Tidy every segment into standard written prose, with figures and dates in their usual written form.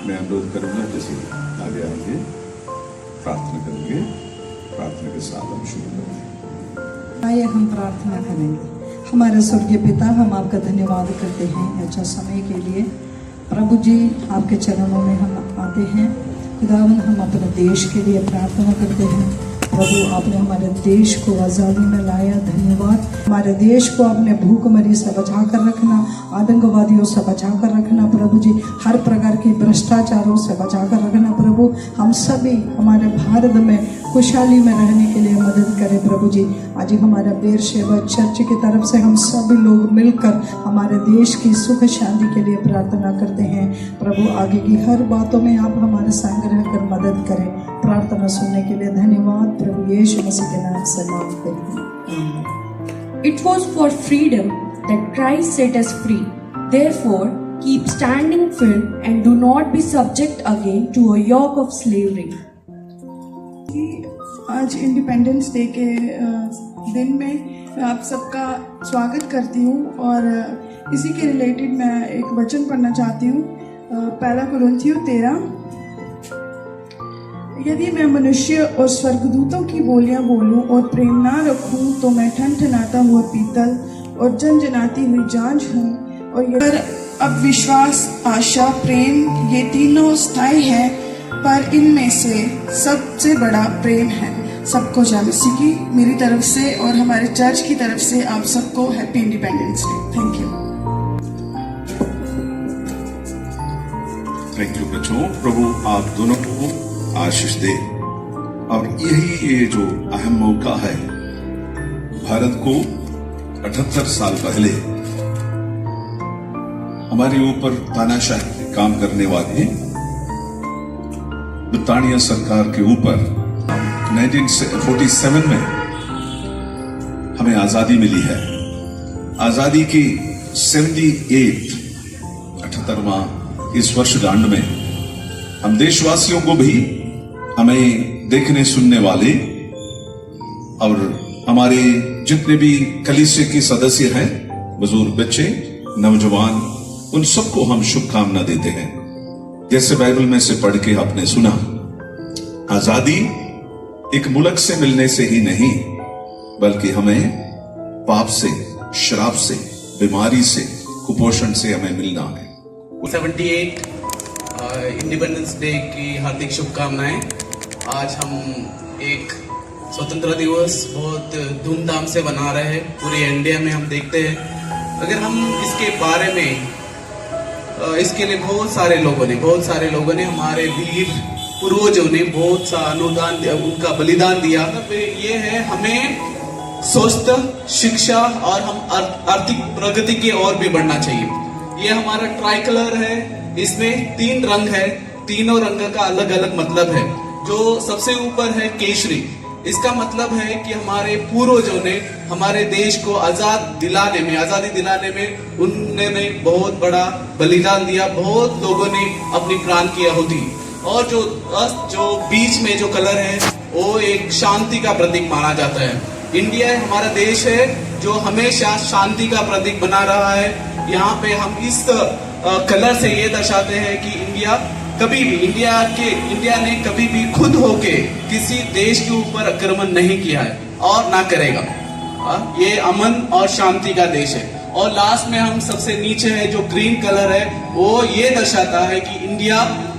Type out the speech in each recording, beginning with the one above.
मैं अनुरोध करूंगा जैसे आगे आगे प्रार्थना करेंगे। प्रार्थना के साथ हम शुरू करेंगे। आइए हम प्रार्थना करेंगे। हमारे स्वर्गीय पिता, हम आपका धन्यवाद करते हैं अच्छा समय के लिए। प्रभु जी, आपके चरणों में हम आते हैं। खुदावन, हम अपने देश के लिए प्रार्थना करते हैं। प्रभु, आपने हमारे देश को आज़ादी में लाया, धन्यवाद। हमारे देश को अपने भूखमरी से बचा कर रखना, आतंकवादियों से बचा कर रखना प्रभु जी, हर प्रकार के भ्रष्टाचारों से बचा कर रखना प्रभु। हम सभी हमारे भारत में खुशहाली में रहने के लिए मदद करें प्रभु जी। आज हमारा बेरशेबा चर्च की तरफ से हम सभी लोग मिलकर हमारे देश की सुख शांति के लिए प्रार्थना करते हैं प्रभु। आगे की हर बातों में आप हमारे संग रहकर मदद करें। प्रार्थना सुनने के लिए धन्यवाद प्रभु यीशु मसीह के नाम से मांगते हैं। It was for freedom that Christ set us free. Therefore, keep standing firm and do not be subject again to a yoke of slavery. आज इंडिपेंडेंस डे के दिन में आप सबका स्वागत करती हूँ और इसी के रिलेटेड मैं एक वचन पढ़ना चाहती हूँ। पहला कुरिन्थियों 13। यदि मैं मनुष्य और स्वर्गदूतों की बोलियां बोलूं और प्रेम ना रखूं तो मैं ठनठनाता हुआ पीतल और जनजनाती हुई झांझ हूँ। और अब विश्वास, आशा, प्रेम ये तीनों स्थायी हैं, पर इनमें से सबसे बड़ा प्रेम है। सबको जय मसीह की मेरी तरफ से और हमारे चर्च की तरफ से आप सबको happy independence day. Thank you बच्चों। प्रभु आप दोनों को आशीष दे। और यही ये जो अहम मौका है, भारत को 78 साल पहले हमारे ऊपर तानाशाही काम करने वाली ब्रिटानिया सरकार के ऊपर 1947 में हमें आजादी मिली है। आजादी की 78वां इस वर्षगांठ में हम देशवासियों को भी, हमें देखने सुनने वाले और हमारे जितने भी कलीसिया के सदस्य हैं, बुजुर्ग, बच्चे, नौजवान, उन सबको हम शुभकामना देते हैं। जैसे बाइबल में से पढ़ के आपने सुना, आजादी एक मुल्क से मिलने से ही नहीं, बल्कि हमें पाप से, शराब से, बीमारी से, कुपोषण से हमें मिलना है। 78 इंडिपेंडेंस डे की हार्दिक शुभकामनाएं। आज हम एक स्वतंत्रता दिवस बहुत धूमधाम से मना रहे हैं पूरे इंडिया में। हम देखते हैं, अगर हम इसके बारे में, इसके लिए बहुत सारे लोगों ने हमारे वीर पूर्वजों ने बहुत सा अनुदान, उनका बलिदान दिया। ये है हमें स्वस्थ शिक्षा और हम आर्थिक प्रगति की ओर भी बढ़ना चाहिए। ये हमारा ट्राई कलर है, इसमें 3 रंग है, तीनों रंग का अलग अलग मतलब है। जो सबसे ऊपर है केसरी, इसका मतलब है कि हमारे पूर्वजों ने हमारे देश को आजादी दिलाने में उन्होंने बहुत बड़ा बलिदान दिया। बहुत लोगों ने अपनी प्राण की आहुति। और जो बीच में जो कलर है वो एक शांति का प्रतीक माना जाता है। इंडिया हमारा देश है जो हमेशा शांति का प्रतीक बना रहा है। यहाँ पे हम इस कलर से ये दर्शाते हैं कि इंडिया ने कभी भी खुद होके किसी देश के ऊपर आक्रमण नहीं किया है और ना करेगा। ये अमन और शांति का देश है। और लास्ट में हम सबसे नीचे है जो ग्रीन कलर है, वो ये दर्शाता है कि इंडिया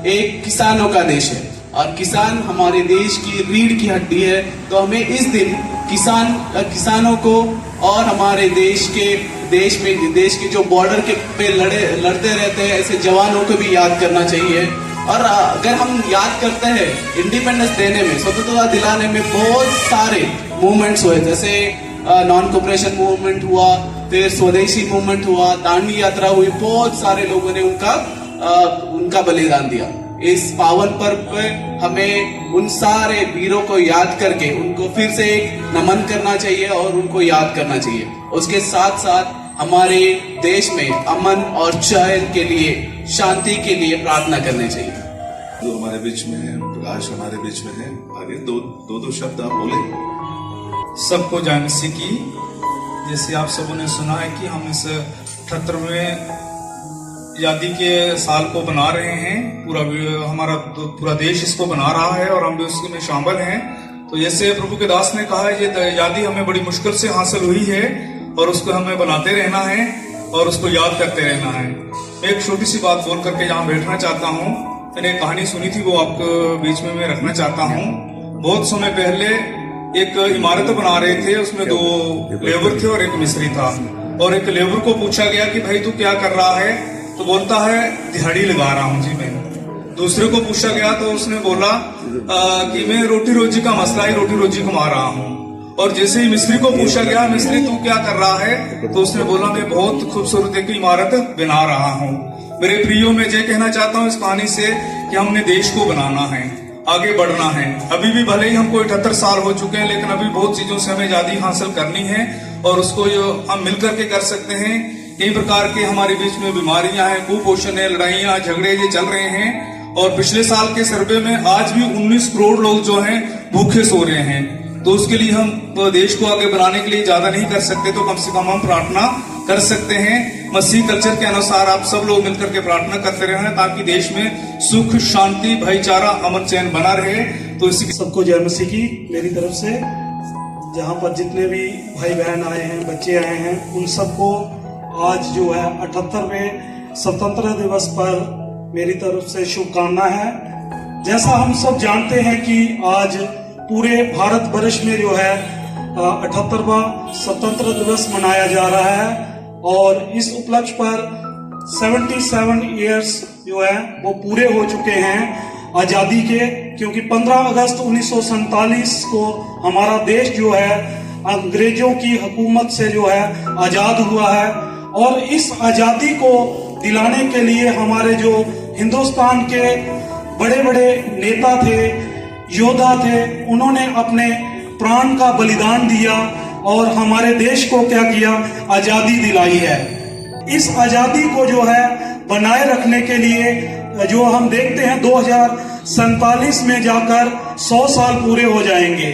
एक किसानों का देश है और किसान हमारे देश की रीढ़ की हड्डी है। तो हमें इस दिन किसानों को और हमारे देश के जो बॉर्डर के पे लड़ते रहते हैं ऐसे जवानों को भी याद करना चाहिए। और अगर हम याद करते हैं, इंडिपेंडेंस देने में, स्वतंत्रता दिलाने में बहुत सारे मूवमेंट्स हुए, जैसे नॉन कोऑपरेशन मूवमेंट हुआ, फिर स्वदेशी मूवमेंट हुआ, दांडी यात्रा हुई। बहुत सारे लोगों ने उनका बलिदान दिया। इस पावन पर्व पे हमें उन सारे वीरों को याद करके उनको फिर से एक नमन करना चाहिए और उनको याद करना चाहिए। उसके साथ साथ हमारे देश में अमन और चैन के लिए, शांति के लिए प्रार्थना करनी चाहिए। जो हमारे बीच में है, प्रकाश हमारे बीच में है, आगे दो शब्द आप बोले। सबको जय मसीह की। जैसे आप सबों ने सुना है कि हम इस 78वें आज़ादी के साल को बना रहे हैं। हमारा पूरा देश इसको बना रहा है और हम भी उसमें शामिल हैं। तो जैसे प्रभु के दास ने कहा, ये आज़ादी हमें बड़ी मुश्किल से हासिल हुई है और उसको हमें बनाते रहना है और उसको याद करते रहना है। मैं एक छोटी सी बात बोल करके यहाँ बैठना चाहता हूँ। मैंने एक कहानी सुनी थी, वो आपके बीच में मैं रखना चाहता हूँ। बहुत समय पहले एक इमारत बना रहे थे, उसमें 2 लेबर थे और एक मिस्त्री था। और एक लेबर को पूछा गया कि भाई तू क्या कर रहा है? तो बोलता है दिहाड़ी लगा रहा हूँ जी मैं। दूसरे को पूछा गया तो उसने बोला कि मैं रोटी रोजी का मसला ही रोटी रोजी कमा रहा हूँ। और जैसे ही मिस्त्री को पूछा गया, मिस्त्री तू क्या कर रहा है? तो उसने बोला मैं बहुत खूबसूरत एक इमारत बना रहा हूँ। मेरे प्रियो, मैं ये कहना चाहता हूँ इस कहानी से कि हमने देश को बनाना है, आगे बढ़ना है। अभी भी भले ही हमको 78 साल हो चुके हैं, लेकिन अभी बहुत चीजों से हमें आजादी हासिल करनी है और उसको हम मिलकर के कर सकते हैं। कई प्रकार के हमारे बीच में बीमारियां हैं, कुपोषण है, लड़ाइयां झगड़े ये चल रहे हैं। और पिछले साल के सर्वे में आज भी 19 करोड़ लोग जो हैं भूखे सो रहे हैं। तो उसके लिए हम देश को आगे बढ़ाने के लिए ज्यादा नहीं कर सकते, तो कम से कम हम प्रार्थना कर सकते हैं। मसीह कल्चर के अनुसार आप सब लोग मिलकर के प्रार्थना करते रहे ताकि देश में सुख, शांति, भाईचारा, अमन चैन बना रहे। तो इसी सबको जय मसीह की मेरी तरफ से। जहाँ पर जितने भी भाई बहन आए हैं, बच्चे आए हैं, उन सबको आज जो है 78वें स्वतंत्रता दिवस पर मेरी तरफ से शुभकामना है। जैसा हम सब जानते हैं कि आज पूरे भारत वर्ष में जो है 78वां स्वतंत्रता दिवस मनाया जा रहा है और इस उपलक्ष्य पर 77 इयर्स जो है वो पूरे हो चुके हैं आजादी के। क्योंकि 15 अगस्त 1947 को हमारा देश जो है अंग्रेजों की हुकूमत से जो है आजाद हुआ है। और इस आजादी को दिलाने के लिए हमारे जो हिंदुस्तान के बड़े बड़े नेता थे, योद्धा थे, उन्होंने अपने प्राण का बलिदान दिया और हमारे देश को क्या किया, आजादी दिलाई है। इस आजादी को जो है बनाए रखने के लिए जो हम देखते हैं 2047 में जाकर 100 साल पूरे हो जाएंगे।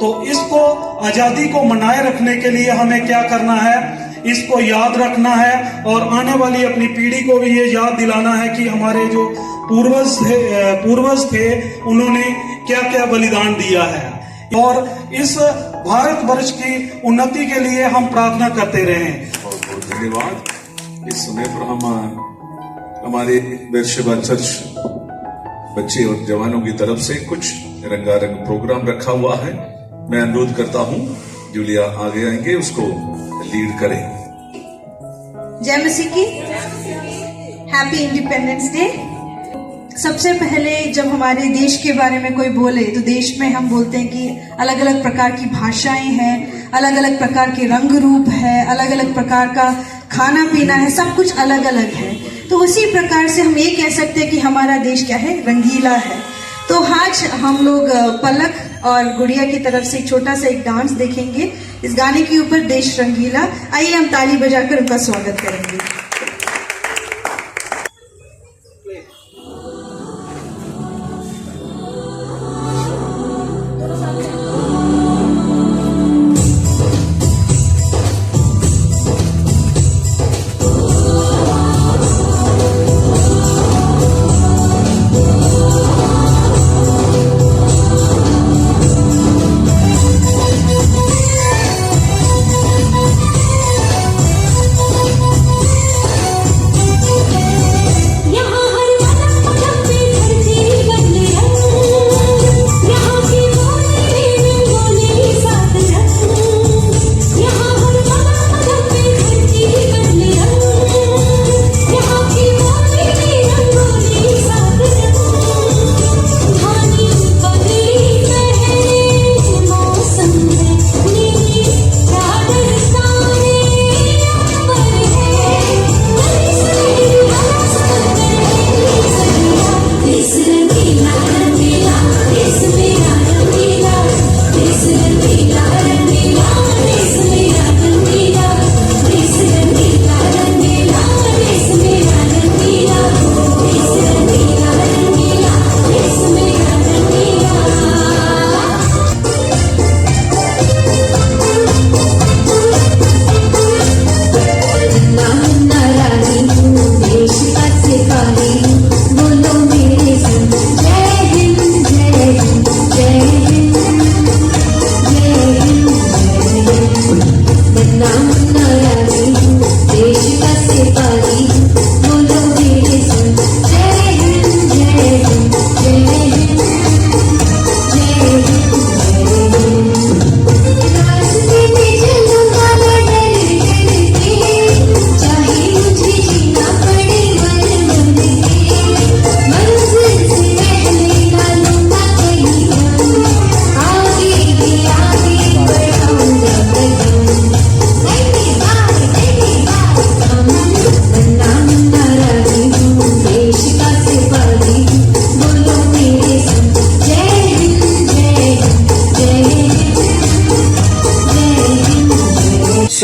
तो इसको आजादी को बनाए रखने के लिए हमें क्या करना है, इसको याद रखना है और आने वाली अपनी पीढ़ी को भी ये याद दिलाना है कि हमारे जो पूर्वज थे उन्होंने क्या क्या बलिदान दिया है। और इस भारत वर्ष की उन्नति के लिए हम प्रार्थना करते रहें। बहुत बहुत धन्यवाद। इस समय पर हम हमारे बेरशेबा चर्च बच्चे और जवानों की तरफ से कुछ रंगारंग प्रोग्राम रखा हुआ है। मैं अनुरोध करता हूं जूलिया आगे आएंगे, उसको लीड करें। जय मसीह की, हैप्पी इंडिपेंडेंस डे। सबसे पहले जब हमारे देश के बारे में कोई बोले तो देश में हम बोलते हैं कि अलग अलग प्रकार की भाषाएं हैं, अलग अलग प्रकार के रंग रूप है, अलग अलग प्रकार का खाना पीना है, सब कुछ अलग अलग है। तो उसी प्रकार से हम ये कह सकते हैं कि हमारा देश क्या है, रंगीला है। तो आज हम लोग पलक और गुड़िया की तरफ से छोटा सा एक डांस देखेंगे इस गाने के ऊपर, देश रंगीला। आइए हम ताली बजाकर उनका स्वागत करेंगे।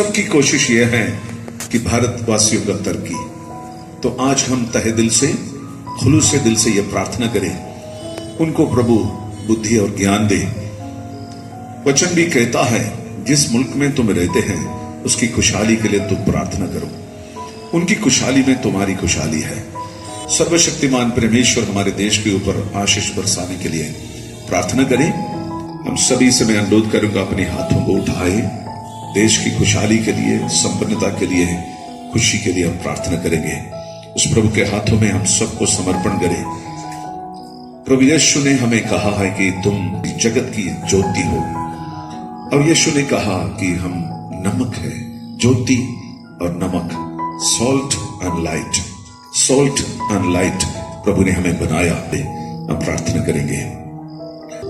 सबकी कोशिश यह है कि भारतवासियों का तरक्की। तो आज हम तहे दिल से, खुलूस से दिल से यह प्रार्थना करें, उनको प्रभु बुद्धि और ज्ञान दे। वचन भी कहता है जिस मुल्क में तुम रहते हैं उसकी खुशहाली के लिए तुम प्रार्थना करो, उनकी खुशहाली में तुम्हारी खुशहाली है। सर्वशक्तिमान परमेश्वर हमारे देश के ऊपर आशीष बरसाने के लिए प्रार्थना करें। हम सभी से मैं अनुरोध करूंगा अपने हाथों को उठाए, देश की खुशहाली के लिए, संपन्नता के लिए, खुशी के लिए हम प्रार्थना करेंगे। उस प्रभु के हाथों में हम सबको समर्पण करें। प्रभु यीशु ने हमें कहा है कि तुम जगत की ज्योति हो, और यीशु ने कहा कि हम नमक है, ज्योति और नमक, salt and light, salt and light प्रभु ने हमें बनाया है। हम प्रार्थना करेंगे।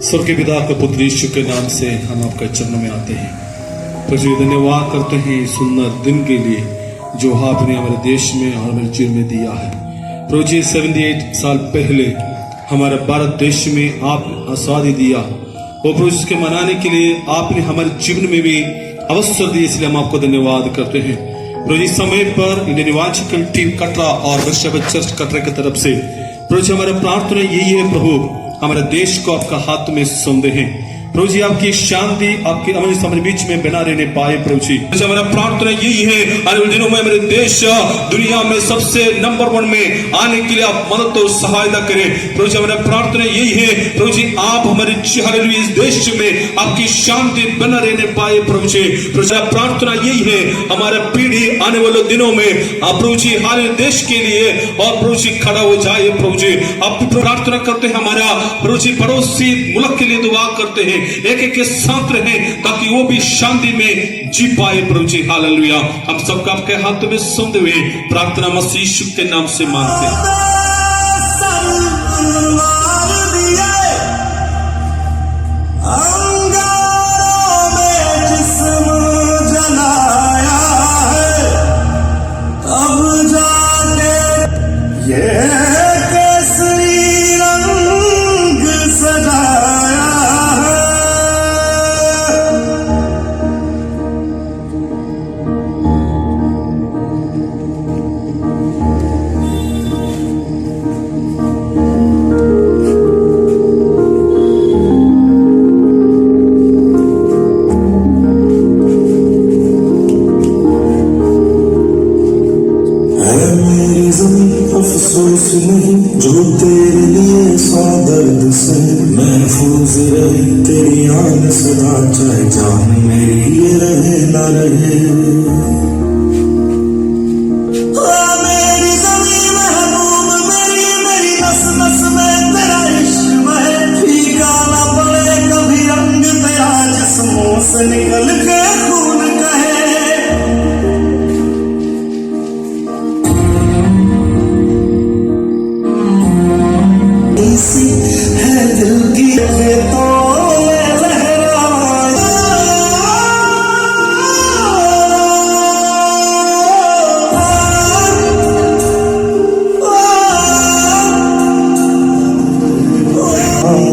स्वर्ग के पिता के पुत्र यीशु के नाम से हम आपके चरणों में आते हैं। प्रभु धन्यवाद करते हैं सुंदर दिन के लिए जो आपने हमारे देश में और हमारे जीवन में दिया है। प्रभु जी 78 साल पहले हमारे भारत देश में आप आजादी दिया, वो प्रभु इसके मनाने के लिए आपने हमारे जीवन में भी अवसर दिए, इसलिए हम आपको धन्यवाद करते हैं। प्रभु जी समय पर इंडियन इवांजेलिकल टीम कटरा और वृषभ चर्च कटरा की तरफ से प्रभु जी हमारा प्रार्थना यही है, प्रभु हमारे देश को आपका हाथ में सौंपते हैं। प्रभु जी आपकी शांति आपके हमारे बीच में बना रहने पाए। प्रभु जी हमारा प्रार्थना यही है, आने दिनों में हमारे देश दुनिया में सबसे नंबर 1 में आने के लिए आप मदद और सहायता करें। प्रभु जी हमारा प्रार्थना यही है, प्रभु जी आप हमारे हालेलुया इस देश में आपकी शांति बना रहने पाए। प्रभु जी प्रार्थना यही है, हमारा पीढ़ी आने वाले दिनों में आप प्रभु जी हमारे देश के लिए और प्रभु जी खड़ा हो जाए। प्रभु जी आप प्रार्थना करते हैं, हमारा प्रभु जी पड़ोसी मुल्क के लिए दुआ करते हैं, एक एक के साथ रहे ताकि वो भी शांति में जी पाए। प्रभु जी हालेलुया हम सबका आपके हाथ में सौंपते हुए प्रार्थना मसीह यीशु के नाम से मांगते हैं। अफसोस नहीं जो तेरे लिए सौ दर्द से महफूज रहे तेरी आन सदा, चाहे जान मेरी ये रहे ना रहे। मेरी ज़मीं महबूब मेरी, मेरी नस नस में तेरा इश्क है, फीका ना पड़े कभी रंग तेरा जिस्मों से निकल के खून कहे। है दिल की खेतों में लहराए,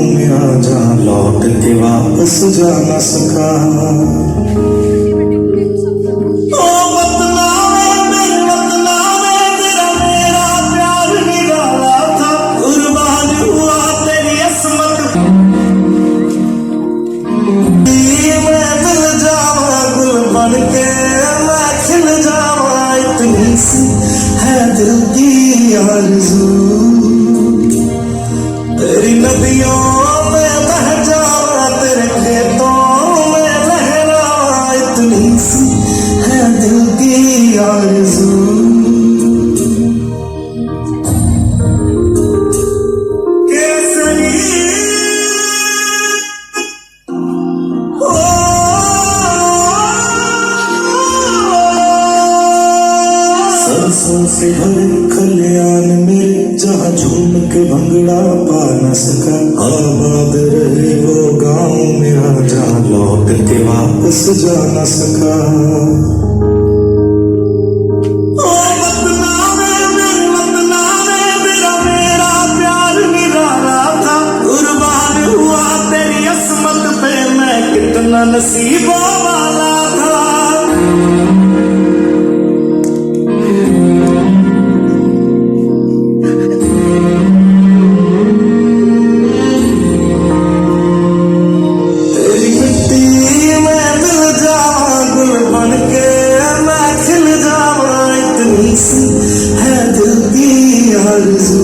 मेरा जहाँ लौट के वापस जा न सका। है दिल की आरज़ू तेरी नदियों में बह जावा, तेरे खेतों में लहरावा, इतनी सी है दिल की आरज़ू। सरसों से भरे खलियान में जहाँ झूम के भंगड़ा पा न सका, आबाद रहे वो गाँव मेरा जहाँ लौट के वापस जा न सका। मेरा प्यार निराला था, कुर्बान हुआ तेरी असमत पे मैं कितना नसीबों वाला था। आरज़ू